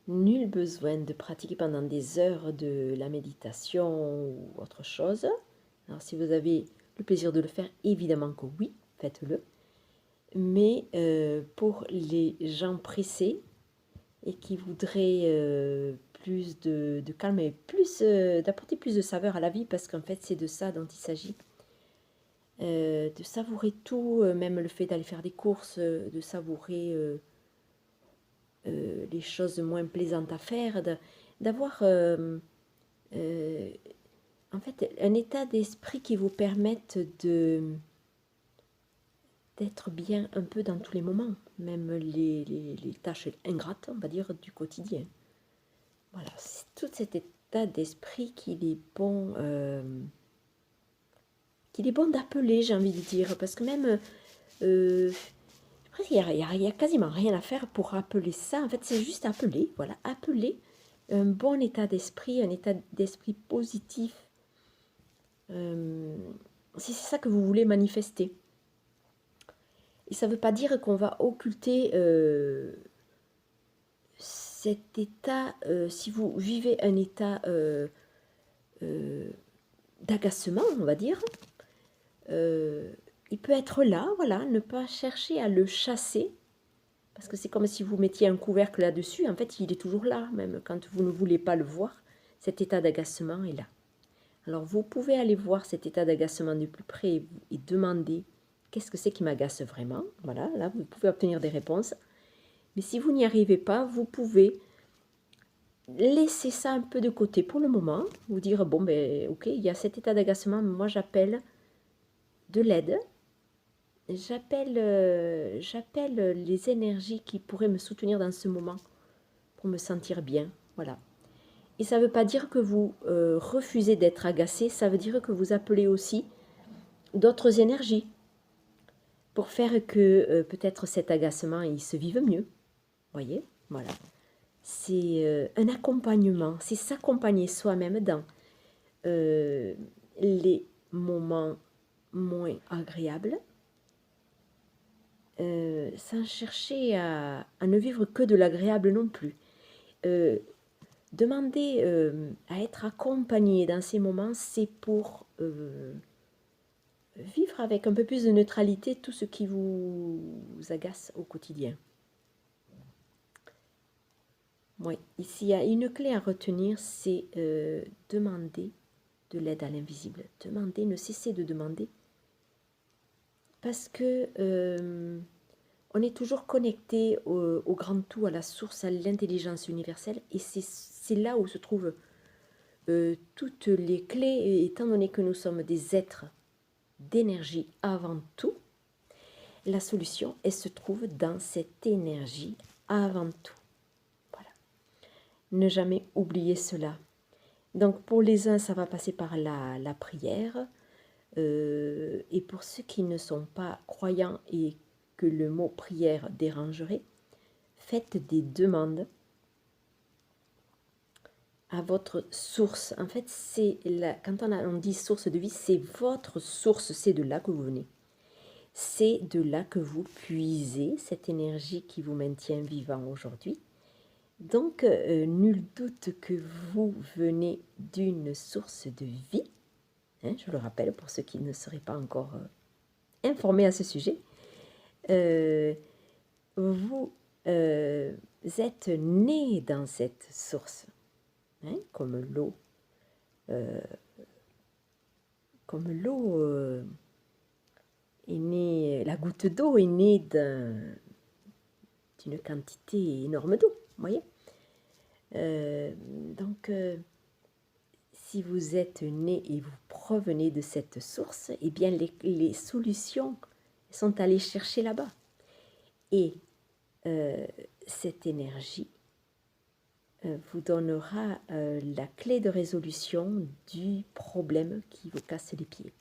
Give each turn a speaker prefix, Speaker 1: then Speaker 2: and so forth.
Speaker 1: Nul besoin de pratiquer pendant des heures de la méditation ou autre chose. Alors si vous avez le plaisir de le faire, évidemment que oui, faites-le. Mais pour les gens pressés et qui voudraient plus de calme et plus d'apporter plus de saveur à la vie, parce qu'en fait c'est de ça dont il s'agit, de savourer tout, même le fait d'aller faire des courses, de savourer les choses moins plaisantes à faire, d'avoir en fait un état d'esprit qui vous permette d'être bien un peu dans tous les moments, même les tâches ingrates, on va dire, du quotidien. Voilà, c'est tout cet état d'esprit qu'il est bon d'appeler, j'ai envie de dire, parce que même après, il y a quasiment rien à faire pour appeler ça. En fait, c'est juste appeler, voilà, appeler un bon état d'esprit, un état d'esprit positif. Si c'est ça que vous voulez manifester. Et ça ne veut pas dire qu'on va occulter cet état, si vous vivez un état d'agacement, on va dire, il peut être là, voilà, ne pas chercher à le chasser, parce que c'est comme si vous mettiez un couvercle là-dessus, en fait il est toujours là, même quand vous ne voulez pas le voir, cet état d'agacement est là. Alors vous pouvez aller voir cet état d'agacement de plus près et demander qu'est-ce que c'est qui m'agace vraiment, voilà, là vous pouvez obtenir des réponses. Mais si vous n'y arrivez pas, vous pouvez laisser ça un peu de côté pour le moment, vous dire, bon ben ok, il y a cet état d'agacement, moi j'appelle de l'aide, j'appelle les énergies qui pourraient me soutenir dans ce moment pour me sentir bien, voilà. Et ça ne veut pas dire que vous refusez d'être agacé, ça veut dire que vous appelez aussi d'autres énergies pour faire que peut-être cet agacement il se vive mieux, voyez, voilà. C'est un accompagnement, c'est s'accompagner soi-même dans les moments moins agréables, sans chercher à ne vivre que de l'agréable non plus. Demander à être accompagné dans ces moments, c'est pour vivre avec un peu plus de neutralité tout ce qui vous agace au quotidien. Oui, ici il y a une clé à retenir, c'est demander de l'aide à l'invisible. Demander, ne cessez de demander, parce que on est toujours connecté au grand tout, à la source, à l'intelligence universelle, et c'est là où se trouvent toutes les clés, étant donné que nous sommes des êtres d'énergie avant tout. La solution, elle se trouve dans cette énergie avant tout. Voilà. Ne jamais oublier cela. Donc pour les uns, ça va passer par la prière. Et pour ceux qui ne sont pas croyants et que le mot prière dérangerait, faites des demandes à votre source. En fait, quand on dit source de vie, c'est votre source, c'est de là que vous venez. C'est de là que vous puisez cette énergie qui vous maintient vivant aujourd'hui. Donc, nul doute que vous venez d'une source de vie. Hein, je le rappelle pour ceux qui ne seraient pas encore informés à ce sujet. Vous êtes né dans cette source, hein, comme l'eau. Comme l'eau est née, la goutte d'eau est née d'une quantité énorme d'eau, vous voyez. Donc, si vous êtes né et vous provenez de cette source, eh bien les solutions sont allées chercher là-bas. Et cette énergie vous donnera la clé de résolution du problème qui vous casse les pieds.